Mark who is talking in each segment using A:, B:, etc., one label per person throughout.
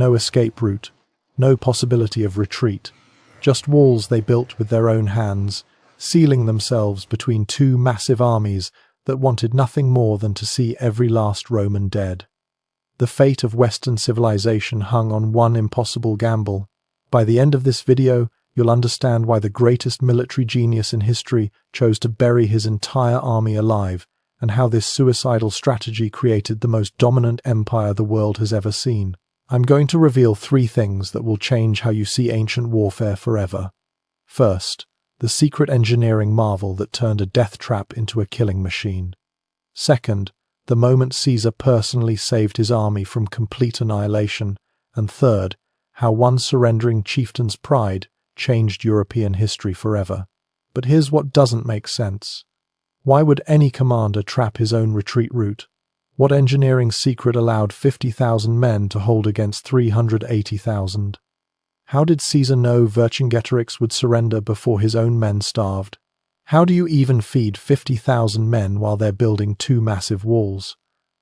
A: No escape route, no possibility of retreat, just walls they built with their own hands, sealing themselves between two massive armies that wanted nothing more than to see every last Roman dead. The fate of Western civilization hung on one impossible gamble. By the end of this video, you'll understand why the greatest military genius in history chose to bury his entire army alive, and how this suicidal strategy created the most dominant empire the world has ever seen. I'm going to reveal 3 things that will change how you see ancient warfare forever. First, the secret engineering marvel that turned a death trap into a killing machine. Second, the moment Caesar personally saved his army from complete annihilation. And third, how one surrendering chieftain's pride changed European history forever. But here's what doesn't make sense. Why would any commander trap his own retreat route? What engineering secret allowed 50,000 men to hold against 380,000? How did Caesar know Vercingetorix would surrender before his own men starved? How do you even feed 50,000 men while they're building 2 massive walls?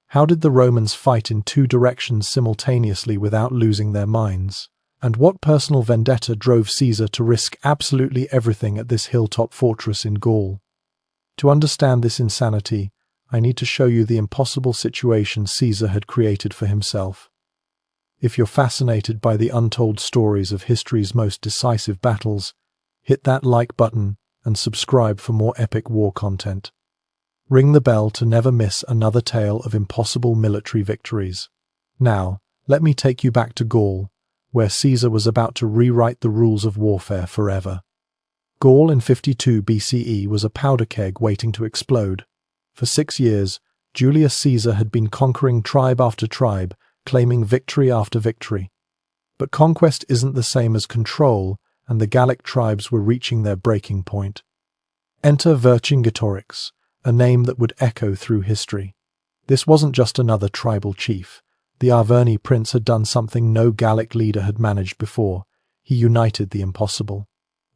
A: How did the Romans fight in 2 directions simultaneously without losing their minds? And what personal vendetta drove Caesar to risk absolutely everything at this hilltop fortress in Gaul? To understand this insanity, I need to show you the impossible situation Caesar had created for himself. If you're fascinated by the untold stories of history's most decisive battles, hit that like button and subscribe for more epic war content. Ring the bell to never miss another tale of impossible military victories. Now, let me take you back to Gaul, where Caesar was about to rewrite the rules of warfare forever. Gaul in 52 BCE was a powder keg waiting to explode. For 6 years, Julius Caesar had been conquering tribe after tribe, claiming victory after victory. But conquest isn't the same as control, and the Gallic tribes were reaching their breaking point. Enter Vercingetorix, a name that would echo through history. This wasn't just another tribal chief. The Arverni prince had done something no Gallic leader had managed before. He united the impossible.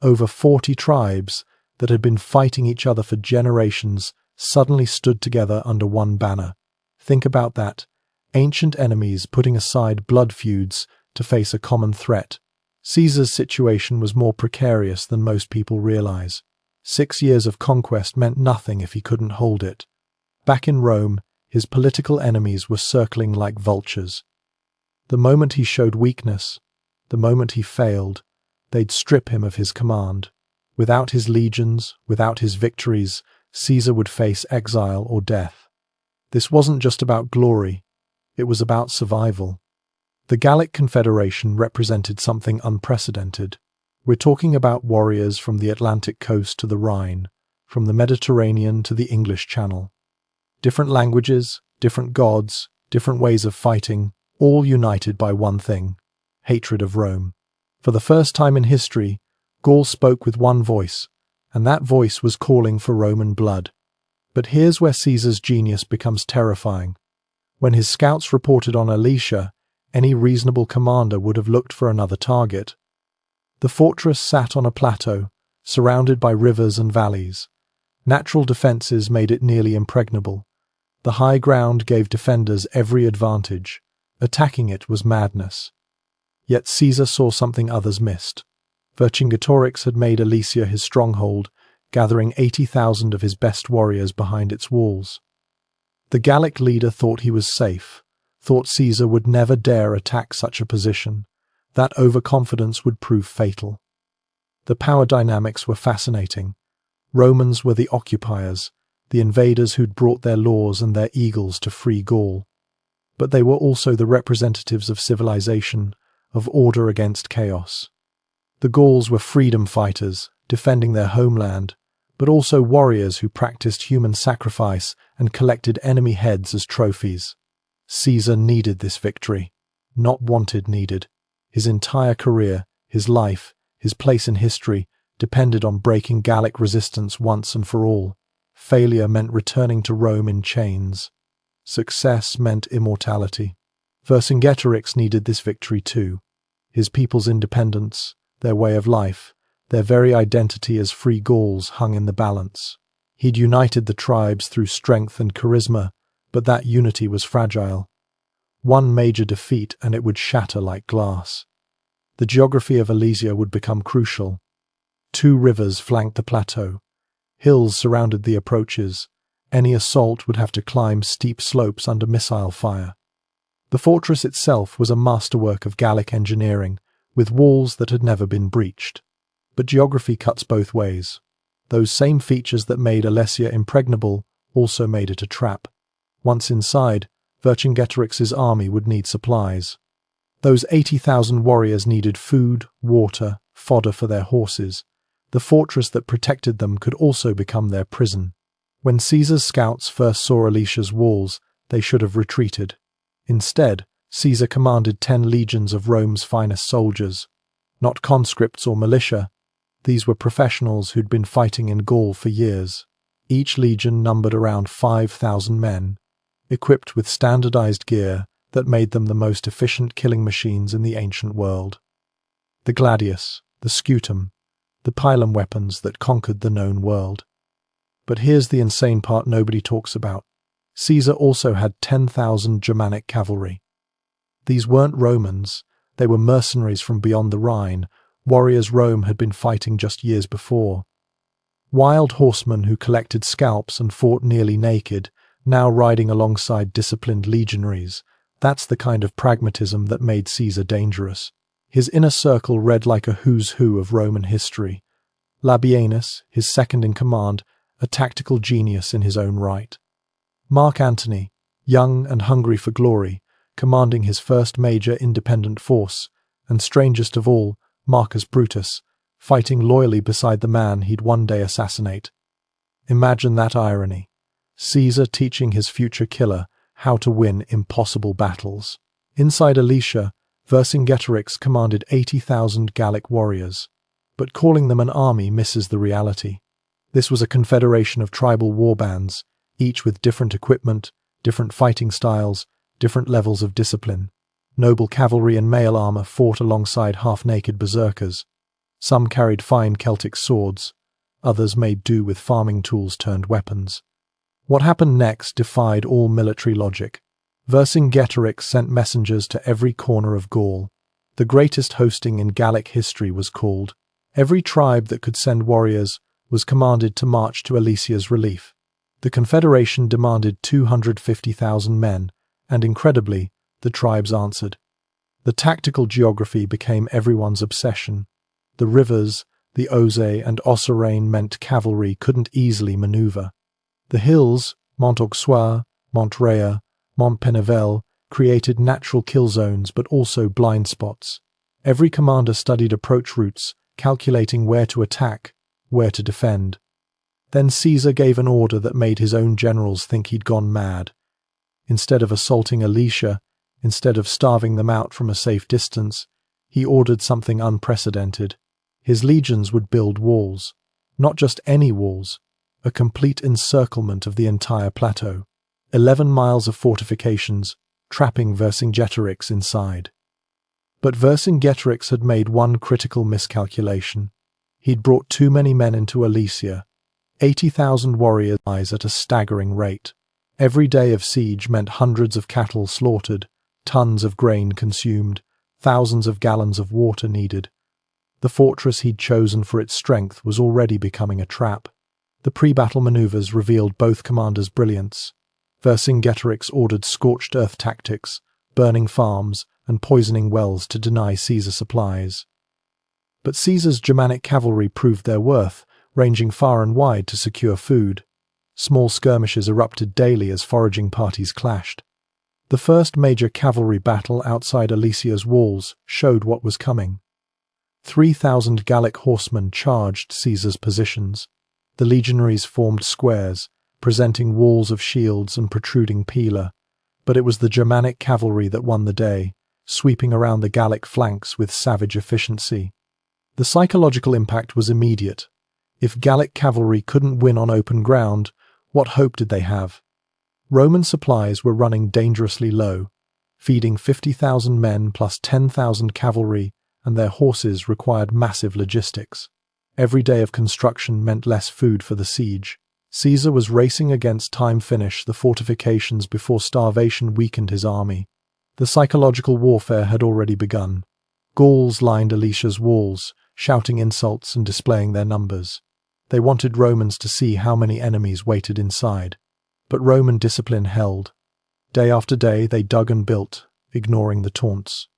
A: Over 40 tribes that had been fighting each other for generations suddenly stood together under one banner. Think about that. Ancient enemies putting aside blood feuds to face a common threat. Caesar's situation was more precarious than most people realize. 6 years of conquest meant nothing if he couldn't hold it. Back in Rome, his political enemies were circling like vultures. The moment he showed weakness, the moment he failed, they'd strip him of his command. Without his legions, without his victories, Caesar would face exile or death. This wasn't just about glory, it was about survival. The Gallic Confederation represented something unprecedented. We're talking about warriors from the Atlantic coast to the Rhine, from the Mediterranean to the English Channel. Different languages, different gods, different ways of fighting, all united by one thing: hatred of Rome. For the first time in history, Gaul spoke with one voice, and that voice was calling for Roman blood. But here's where Caesar's genius becomes terrifying. When his scouts reported on Alesia, any reasonable commander would have looked for another target. The fortress sat on a plateau, surrounded by rivers and valleys. Natural defenses made it nearly impregnable. The high ground gave defenders every advantage. Attacking it was madness. Yet Caesar saw something others missed. Vercingetorix had made Alesia his stronghold, gathering 80,000 of his best warriors behind its walls. The Gallic leader thought he was safe, thought Caesar would never dare attack such a position. That overconfidence would prove fatal. The power dynamics were fascinating. Romans were the occupiers, the invaders who'd brought their laws and their eagles to free Gaul. But they were also the representatives of civilization, of order against chaos. The Gauls were freedom fighters, defending their homeland, but also warriors who practiced human sacrifice and collected enemy heads as trophies. Caesar needed this victory. Not wanted, needed. His entire career, his life, his place in history depended on breaking Gallic resistance once and for all. Failure meant returning to Rome in chains. Success meant immortality. Vercingetorix needed this victory too. His people's independence, their way of life, their very identity as free Gauls hung in the balance. He'd united the tribes through strength and charisma, but that unity was fragile. One major defeat and it would shatter like glass. The geography of Alesia would become crucial. 2 rivers flanked the plateau. Hills surrounded the approaches. Any assault would have to climb steep slopes under missile fire. The fortress itself was a masterwork of Gallic engineering, with walls that had never been breached. But geography cuts both ways. Those same features that made Alesia impregnable also made it a trap. Once inside, Vercingetorix's army would need supplies. Those 80,000 warriors needed food, water, fodder for their horses. The fortress that protected them could also become their prison. When Caesar's scouts first saw Alesia's walls, they should have retreated. Instead, Caesar commanded 10 legions of Rome's finest soldiers. Not conscripts or militia. These were professionals who'd been fighting in Gaul for years. Each legion numbered around 5,000 men, equipped with standardized gear that made them the most efficient killing machines in the ancient world. The gladius, the scutum, the pilum weapons that conquered the known world. But here's the insane part nobody talks about. Caesar also had 10,000 Germanic cavalry. These weren't Romans, they were mercenaries from beyond the Rhine, warriors Rome had been fighting just years before. Wild horsemen who collected scalps and fought nearly naked, now riding alongside disciplined legionaries. That's the kind of pragmatism that made Caesar dangerous. His inner circle read like a who's who of Roman history. Labienus, his second-in-command, a tactical genius in his own right. Mark Antony, young and hungry for glory, commanding his first major independent force, and strangest of all, Marcus Brutus, fighting loyally beside the man he'd one day assassinate. Imagine that irony. Caesar teaching his future killer how to win impossible battles. Inside Alesia, Vercingetorix commanded 80,000 Gallic warriors, but calling them an army misses the reality. This was a confederation of tribal warbands, each with different equipment, different fighting styles, different levels of discipline. Noble cavalry in mail armor fought alongside half-naked berserkers. Some carried fine Celtic swords, others made do with farming tools turned weapons. What happened next defied all military logic. Vercingetorix sent messengers to every corner of Gaul. The greatest hosting in Gallic history was called. Every tribe that could send warriors was commanded to march to Alesia's relief. The Confederation demanded 250,000 men, and incredibly, the tribes answered. The tactical geography became everyone's obsession. The rivers, the Oise and Ossorain meant cavalry couldn't easily maneuver. The hills, Mont Auxois, Mont Rhea, Mont Penevel, created natural kill zones but also blind spots. Every commander studied approach routes, calculating where to attack, where to defend. Then Caesar gave an order that made his own generals think he'd gone mad. Instead of assaulting Alesia, instead of starving them out from a safe distance, he ordered something unprecedented. His legions would build walls. Not just any walls, a complete encirclement of the entire plateau. 11 miles of fortifications, trapping Vercingetorix inside. But Vercingetorix had made one critical miscalculation. He'd brought too many men into Alesia. 80,000 warriors at a staggering rate. Every day of siege meant hundreds of cattle slaughtered, tons of grain consumed, thousands of gallons of water needed. The fortress he'd chosen for its strength was already becoming a trap. The pre-battle maneuvers revealed both commanders' brilliance. Vercingetorix ordered scorched earth tactics, burning farms and poisoning wells to deny Caesar supplies. But Caesar's Germanic cavalry proved their worth, ranging far and wide to secure food. Small skirmishes erupted daily as foraging parties clashed. The first major cavalry battle outside Alesia's walls showed what was coming. 3,000 Gallic horsemen charged Caesar's positions. The legionaries formed squares, presenting walls of shields and protruding pila. But it was the Germanic cavalry that won the day, sweeping around the Gallic flanks with savage efficiency. The psychological impact was immediate. If Gallic cavalry couldn't win on open ground, what hope did they have? Roman supplies were running dangerously low. Feeding 50,000 men plus 10,000 cavalry and their horses required massive logistics. Every day of construction meant less food for the siege. Caesar was racing against time. Finish the fortifications before starvation weakened his army. The psychological warfare had already begun. Gauls lined Alesia's walls, shouting insults and displaying their numbers. They wanted Romans to see how many enemies waited inside. But Roman discipline held. Day after day they dug and built, ignoring the taunts.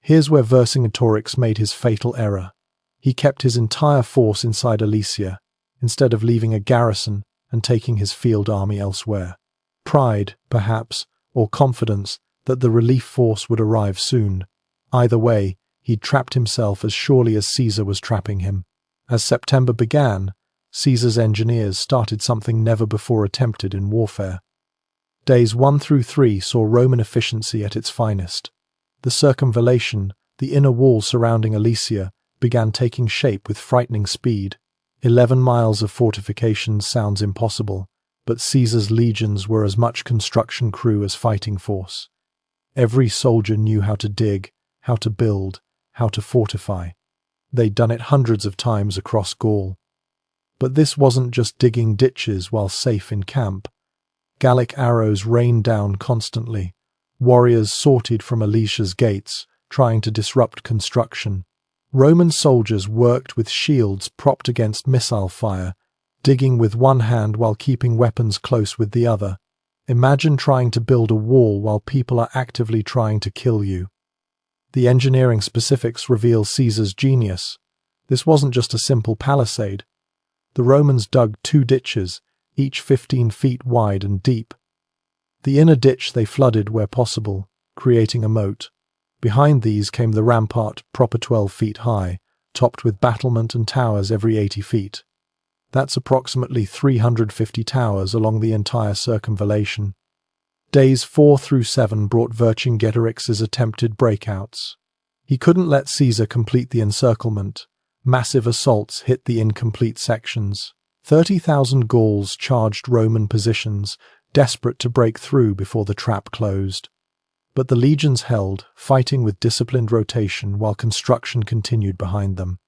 A: Here's where Vercingetorix made his fatal error. He kept his entire force inside Alesia, instead of leaving a garrison and taking his field army elsewhere. Pride, perhaps, or confidence that the relief force would arrive soon. Either way, he'd trapped himself as surely as Caesar was trapping him. As September began, Caesar's engineers started something never before attempted in warfare. Days 1 through 3 saw Roman efficiency at its finest. The circumvallation, the inner wall surrounding Alesia, began taking shape with frightening speed. 11 miles of fortifications sounds impossible, but Caesar's legions were as much construction crew as fighting force. Every soldier knew how to dig, how to build, how to fortify. They'd done it hundreds of times across Gaul. But this wasn't just digging ditches while safe in camp. Gallic arrows rained down constantly. Warriors sortied from Alesia's gates, trying to disrupt construction. Roman soldiers worked with shields propped against missile fire, digging with one hand while keeping weapons close with the other. Imagine trying to build a wall while people are actively trying to kill you. The engineering specifics reveal Caesar's genius. This wasn't just a simple palisade. The Romans dug 2 ditches, each 15 feet wide and deep. The inner ditch they flooded where possible, creating a moat. Behind these came the rampart, proper 12 feet high, topped with battlement and towers every 80 feet. That's approximately 350 towers along the entire circumvallation. Days 4 through 7 brought Vercingetorix's attempted breakouts. He couldn't let Caesar complete the encirclement. Massive assaults hit the incomplete sections. 30,000 Gauls charged Roman positions, desperate to break through before the trap closed. But the legions held, fighting with disciplined rotation while construction continued behind them.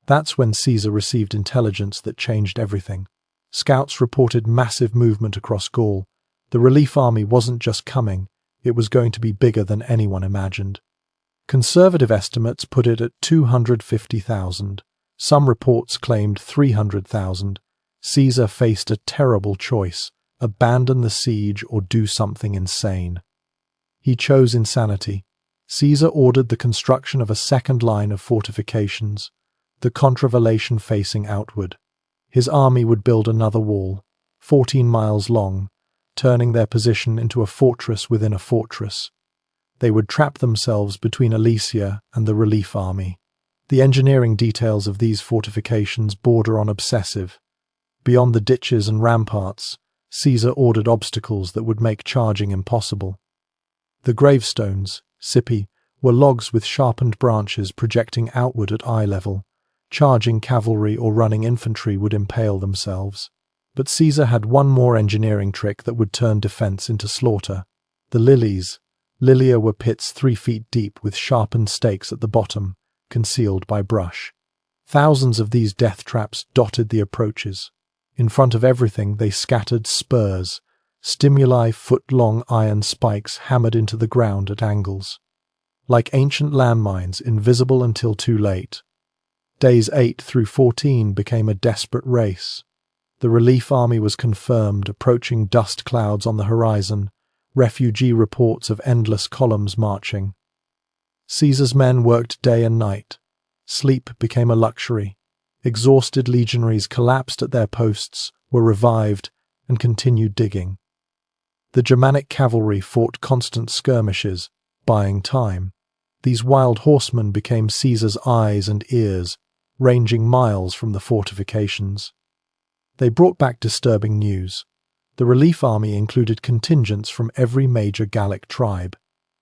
A: That's when Caesar received intelligence that changed everything. Scouts reported massive movement across Gaul. The relief army wasn't just coming, it was going to be bigger than anyone imagined. Conservative estimates put it at 250,000. Some reports claimed 300,000. Caesar faced a terrible choice: abandon the siege or do something insane. He chose insanity. Caesar ordered the construction of a second line of fortifications, the contravallation facing outward. His army would build another wall, 14 miles long, turning their position into a fortress within a fortress. They would trap themselves between Alesia and the relief army. The engineering details of these fortifications border on obsessive. Beyond the ditches and ramparts, Caesar ordered obstacles that would make charging impossible. The gravestones, Sippi, were logs with sharpened branches projecting outward at eye level. Charging cavalry or running infantry would impale themselves. But Caesar had one more engineering trick that would turn defense into slaughter. The lilies. Lilia were pits 3 feet deep with sharpened stakes at the bottom, concealed by brush. Thousands of these death traps dotted the approaches. In front of everything they scattered spurs, stimuli-foot-long iron spikes hammered into the ground at angles. Like ancient landmines, invisible until too late. Days 8 through 14 became a desperate race. The relief army was confirmed, approaching dust clouds on the horizon, refugee reports of endless columns marching. Caesar's men worked day and night. Sleep became a luxury. Exhausted legionaries collapsed at their posts, were revived, and continued digging. The Germanic cavalry fought constant skirmishes, buying time. These wild horsemen became Caesar's eyes and ears, ranging miles from the fortifications. They brought back disturbing news. The relief army included contingents from every major Gallic tribe.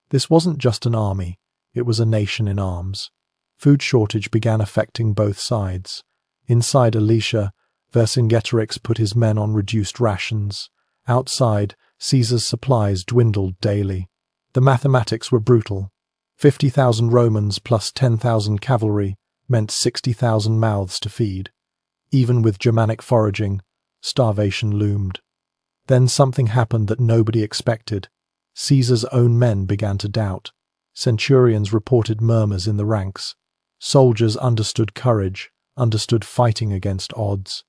A: This wasn't just an army, it was a nation in arms. Food shortage began affecting both sides. Inside Alesia, Vercingetorix put his men on reduced rations. Outside, Caesar's supplies dwindled daily. The mathematics were brutal. 50,000 Romans plus 10,000 cavalry meant 60,000 mouths to feed. Even with Germanic foraging, starvation loomed. Then something happened that nobody expected. Caesar's own men began to doubt. Centurions reported murmurs in the ranks. Soldiers understood courage, understood fighting against odds.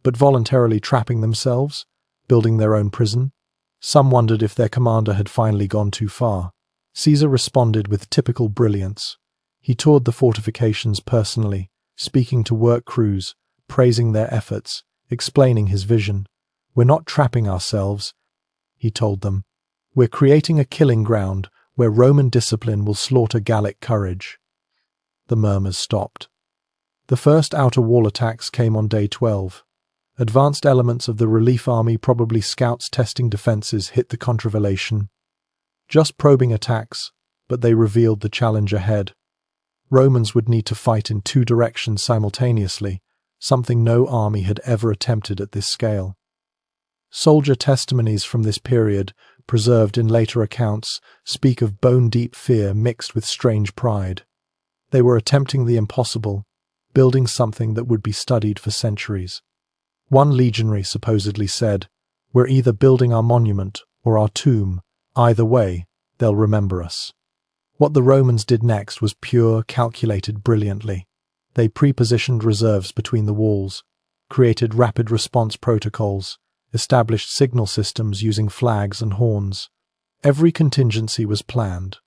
A: But voluntarily trapping themselves, building their own prison? Some wondered if their commander had finally gone too far. Caesar responded with typical brilliance. He toured the fortifications personally, speaking to work crews, praising their efforts, explaining his vision. "We're not trapping ourselves," he told them. "We're creating a killing ground where Roman discipline will slaughter Gallic courage." The murmurs stopped. The first outer wall attacks came on day 12. Advanced elements of the relief army, probably scouts testing defenses, hit the contravallation. Just probing attacks, but they revealed the challenge ahead. Romans would need to fight in two directions simultaneously, something no army had ever attempted at this scale. Soldier testimonies from this period, preserved in later accounts, speak of bone-deep fear mixed with strange pride. They were attempting the impossible, building something that would be studied for centuries. One legionary supposedly said, "We're either building our monument or our tomb. Either way, they'll remember us." What the Romans did next was pure, calculated brilliantly. They pre-positioned reserves between the walls, created rapid response protocols, established signal systems using flags and horns. Every contingency was planned.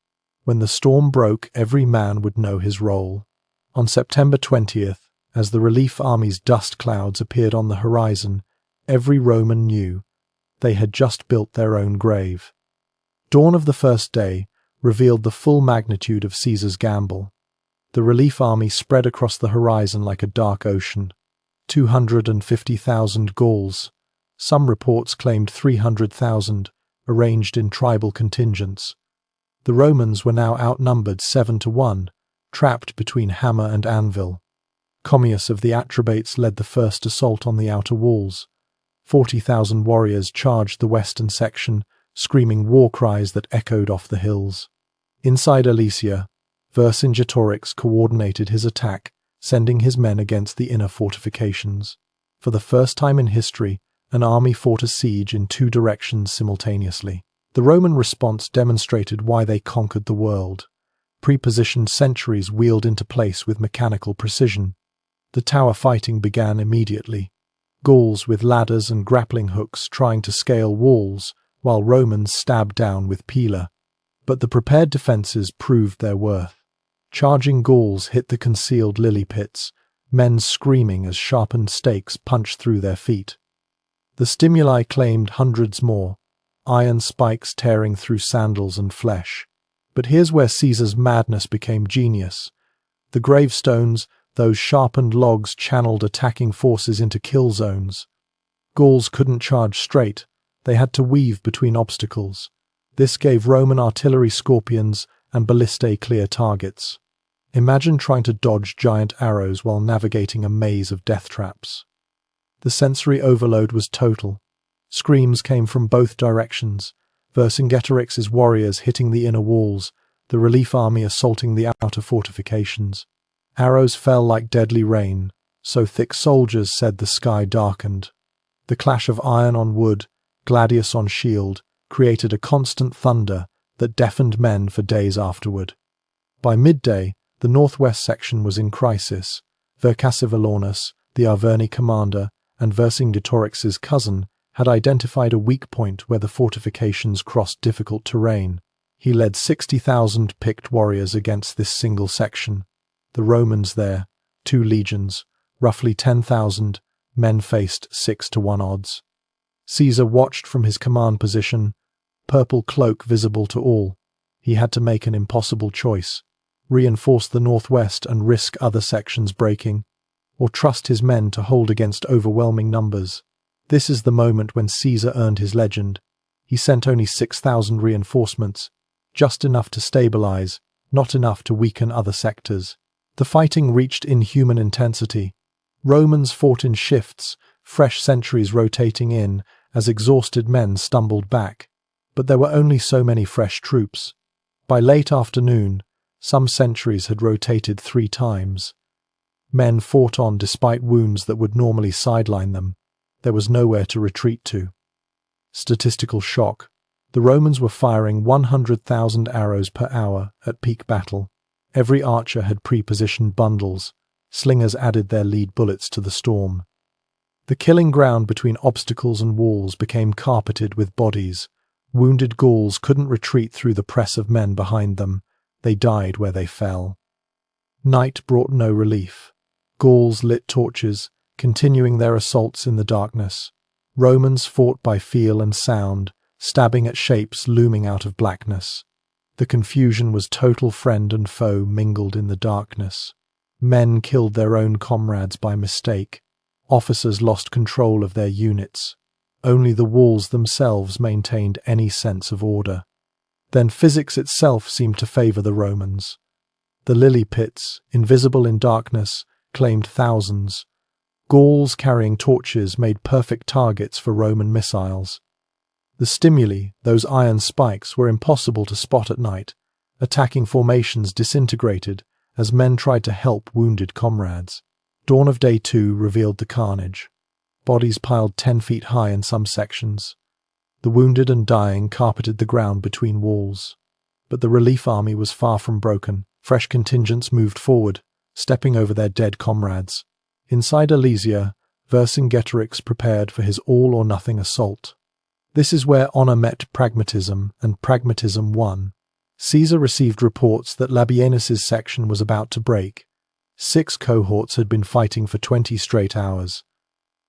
A: When the storm broke, every man would know his role. On September 20th, as the relief army's dust clouds appeared on the horizon, every Roman knew they had just built their own grave. Dawn of the first day revealed the full magnitude of Caesar's gamble. The relief army spread across the horizon like a dark ocean. 250,000 Gauls. Some reports claimed 300,000, arranged in tribal contingents. The Romans were now outnumbered 7-1, trapped between hammer and anvil. Commius of the Atrebates led the first assault on the outer walls. 40,000 warriors charged the western section, screaming war cries that echoed off the hills. Inside Alesia, Vercingetorix coordinated his attack, sending his men against the inner fortifications. For the first time in history, an army fought a siege in two directions simultaneously. The Roman response demonstrated why they conquered the world. Pre-positioned sentries wheeled into place with mechanical precision. The tower fighting began immediately. Gauls with ladders and grappling hooks trying to scale walls, while Romans stabbed down with pila. But the prepared defences proved their worth. Charging Gauls hit the concealed lily pits, men screaming as sharpened stakes punched through their feet. The stimuli claimed hundreds more, iron spikes tearing through sandals and flesh. But here's where Caesar's madness became genius. The gravestones, those sharpened logs, channeled attacking forces into kill zones. Gauls couldn't charge straight. They had to weave between obstacles. This gave Roman artillery scorpions and ballistae clear targets. Imagine trying to dodge giant arrows while navigating a maze of death traps. The sensory overload was total. Screams came from both directions. Vercingetorix's warriors hitting the inner walls, the relief army assaulting the outer fortifications. Arrows fell like deadly rain, so thick soldiers said the sky darkened. The clash of iron on wood, gladius on shield, created a constant thunder that deafened men for days afterward. By midday, the northwest section was in crisis. Vercingetorix, the Arverni commander, and Vercingetorix's cousin, had identified a weak point where the fortifications crossed difficult terrain. He led 60,000 picked warriors against this single section. The Romans there, 2 legions, roughly 10,000, men faced 6-1 odds. Caesar watched from his command position, purple cloak visible to all. He had to make an impossible choice: reinforce the northwest and risk other sections breaking, or trust his men to hold against overwhelming numbers. This is the moment when Caesar earned his legend. He sent only 6,000 reinforcements, just enough to stabilize, not enough to weaken other sectors. The fighting reached inhuman intensity. Romans fought in shifts, fresh sentries rotating in as exhausted men stumbled back. But there were only so many fresh troops. By late afternoon, some sentries had rotated 3 times. Men fought on despite wounds that would normally sideline them. There was nowhere to retreat to. Statistical shock. The Romans were firing 100,000 arrows per hour at peak battle. Every archer had pre-positioned bundles. Slingers added their lead bullets to the storm. The killing ground between obstacles and walls became carpeted with bodies. Wounded Gauls couldn't retreat through the press of men behind them. They died where they fell. Night brought no relief. Gauls lit torches, continuing their assaults in the darkness. Romans fought by feel and sound, stabbing at shapes looming out of blackness. The confusion was total. Friend and foe mingled in the darkness. Men killed their own comrades by mistake. Officers lost control of their units. Only the walls themselves maintained any sense of order. Then physics itself seemed to favor the Romans. The lily pits, invisible in darkness, claimed thousands. Gauls carrying torches made perfect targets for Roman missiles. The stimuli, those iron spikes, were impossible to spot at night. Attacking formations disintegrated as men tried to help wounded comrades. Dawn of Day 2 revealed the carnage. Bodies piled 10 feet high in some sections. The wounded and dying carpeted the ground between walls. But the relief army was far from broken. Fresh contingents moved forward, stepping over their dead comrades. Inside Alesia, Vercingetorix prepared for his all-or-nothing assault. This is where honor met pragmatism, and pragmatism won. Caesar received reports that Labienus's section was about to break. 6 cohorts had been fighting for 20 straight hours.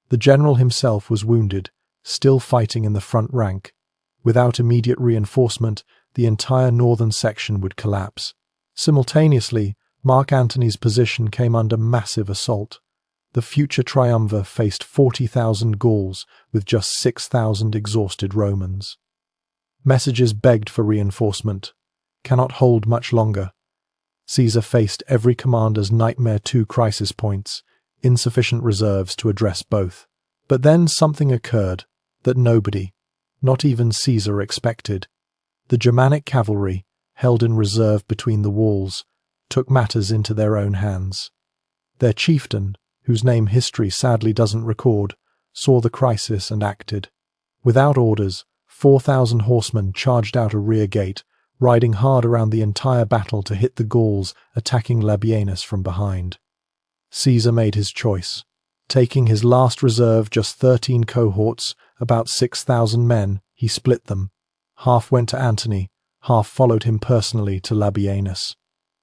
A: The general himself was wounded, still fighting in the front rank. Without immediate reinforcement, the entire northern section would collapse. Simultaneously, Mark Antony's position came under massive assault. The future triumvir faced 40,000 Gauls with just 6,000 exhausted Romans. Messages begged for reinforcement. Cannot hold much longer. Caesar faced every commander's nightmare 2 crisis points, insufficient reserves to address both. But then something occurred that nobody, not even Caesar, expected. The Germanic cavalry, held in reserve between the walls, took matters into their own hands. Their chieftain, whose name history sadly doesn't record, saw the crisis and acted. Without orders, 4,000 horsemen charged out a rear gate, riding hard around the entire battle to hit the Gauls attacking Labienus from behind. Caesar made his choice. Taking his last reserve, just 13 cohorts, about 6,000 men, he split them. Half went to Antony, half followed him personally to Labienus.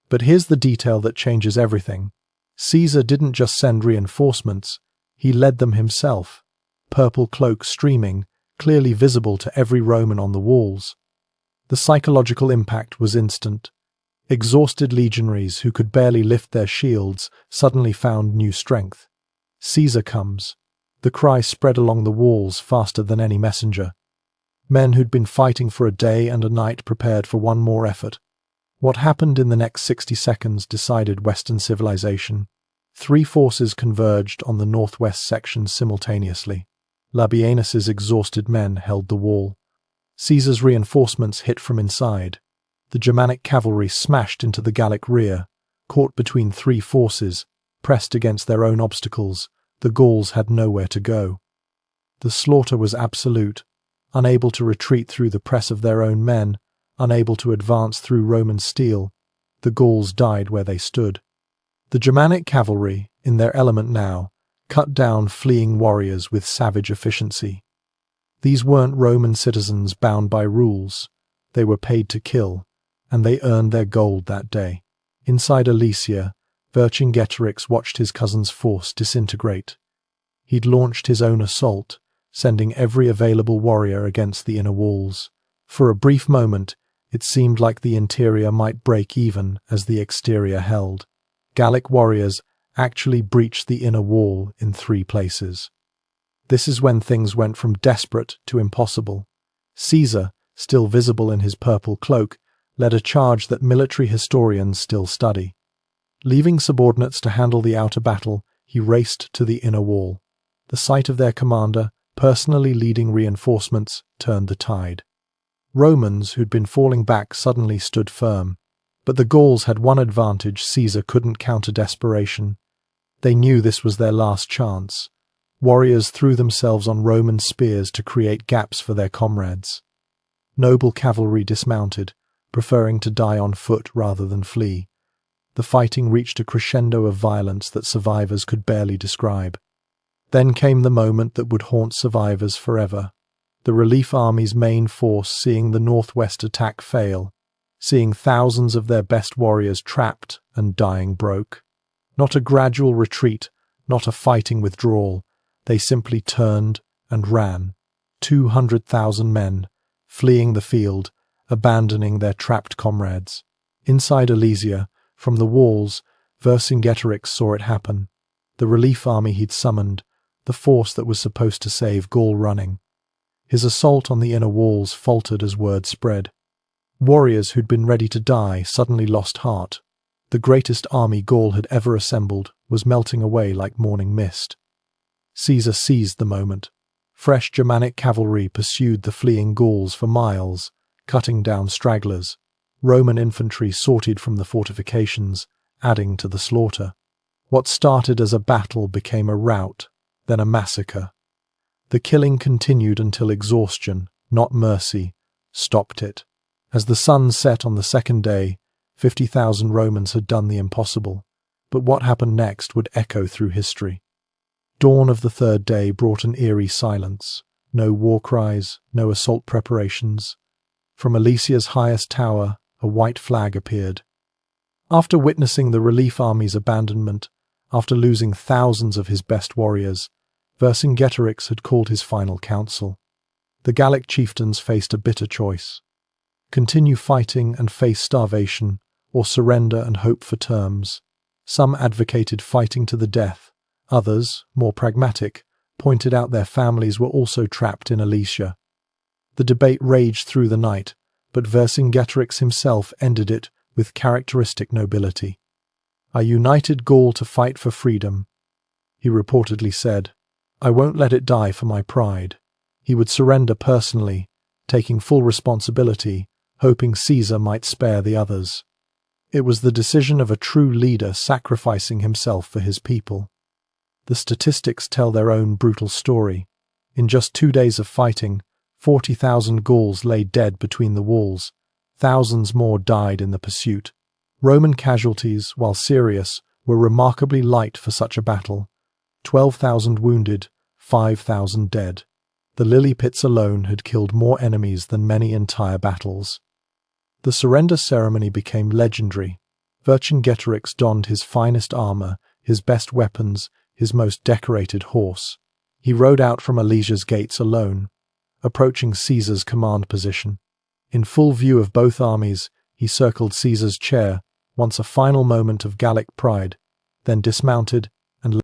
A: But here's the detail that changes everything. Caesar didn't just send reinforcements, he led them himself. Purple cloak streaming, clearly visible to every Roman on the walls. The psychological impact was instant. Exhausted legionaries who could barely lift their shields suddenly found new strength. Caesar comes. The cry spread along the walls faster than any messenger. Men who'd been fighting for a day and a night prepared for one more effort. What happened in the next 60 seconds decided Western civilization. 3 forces converged on the northwest section simultaneously. Labienus's exhausted men held the wall. Caesar's reinforcements hit from inside. The Germanic cavalry smashed into the Gallic rear. Caught between 3 forces, pressed against their own obstacles, the Gauls had nowhere to go. The slaughter was absolute. Unable to retreat through the press of their own men, unable to advance through Roman steel, the Gauls died where they stood. The Germanic cavalry, in their element now, cut down fleeing warriors with savage efficiency. These weren't Roman citizens bound by rules. They were paid to kill, and they earned their gold that day. Inside Alesia, Vercingetorix watched his cousin's force disintegrate. He'd launched his own assault, sending every available warrior against the inner walls. For a brief moment, it seemed like the interior might break even as the exterior held. Gallic warriors actually breached the inner wall in 3 places. This is when things went from desperate to impossible. Caesar, still visible in his purple cloak, led a charge that military historians still study. Leaving subordinates to handle the outer battle, he raced to the inner wall. The sight of their commander, personally leading reinforcements, turned the tide. Romans who'd been falling back suddenly stood firm. But the Gauls had one advantage Caesar couldn't counter: desperation. They knew this was their last chance. Warriors threw themselves on Roman spears to create gaps for their comrades. Noble cavalry dismounted, preferring to die on foot rather than flee. The fighting reached a crescendo of violence that survivors could barely describe. Then came the moment that would haunt survivors forever. The relief army's main force seeing the northwest attack fail, seeing thousands of their best warriors trapped and dying broke. Not a gradual retreat, not a fighting withdrawal, they simply turned and ran. 200,000 men, fleeing the field, abandoning their trapped comrades. Inside Alesia, from the walls, Vercingetorix saw it happen. The relief army he'd summoned, the force that was supposed to save Gaul running. His assault on the inner walls faltered as word spread. Warriors who'd been ready to die suddenly lost heart. The greatest army Gaul had ever assembled was melting away like morning mist. Caesar seized the moment. Fresh Germanic cavalry pursued the fleeing Gauls for miles, cutting down stragglers. Roman infantry sorted from the fortifications, adding to the slaughter. What started as a battle became a rout, then a massacre. The killing continued until exhaustion, not mercy, stopped it. As the sun set on the second day, 50,000 Romans had done the impossible, but what happened next would echo through history. Dawn of the third day brought an eerie silence. No war cries, no assault preparations. From Alesia's highest tower, a white flag appeared. After witnessing the relief army's abandonment, after losing thousands of his best warriors, Vercingetorix had called his final council. The Gallic chieftains faced a bitter choice. Continue fighting and face starvation, or surrender and hope for terms. Some advocated fighting to the death. Others, more pragmatic, pointed out their families were also trapped in Alesia. The debate raged through the night, but Vercingetorix himself ended it with characteristic nobility. "I united Gaul to fight for freedom," he reportedly said. "I won't let it die for my pride." He would surrender personally, taking full responsibility, hoping Caesar might spare the others. It was the decision of a true leader sacrificing himself for his people. The statistics tell their own brutal story. In just 2 days of fighting, 40,000 Gauls lay dead between the walls. Thousands more died in the pursuit. Roman casualties, while serious, were remarkably light for such a battle. 12,000 wounded, 5,000 dead. The lily pits alone had killed more enemies than many entire battles. The surrender ceremony became legendary. Vercingetorix donned his finest armor, his best weapons, his most decorated horse. He rode out from Alesia's gates alone, approaching Caesar's command position. In full view of both armies, he circled Caesar's chair, once a final moment of Gallic pride, then dismounted and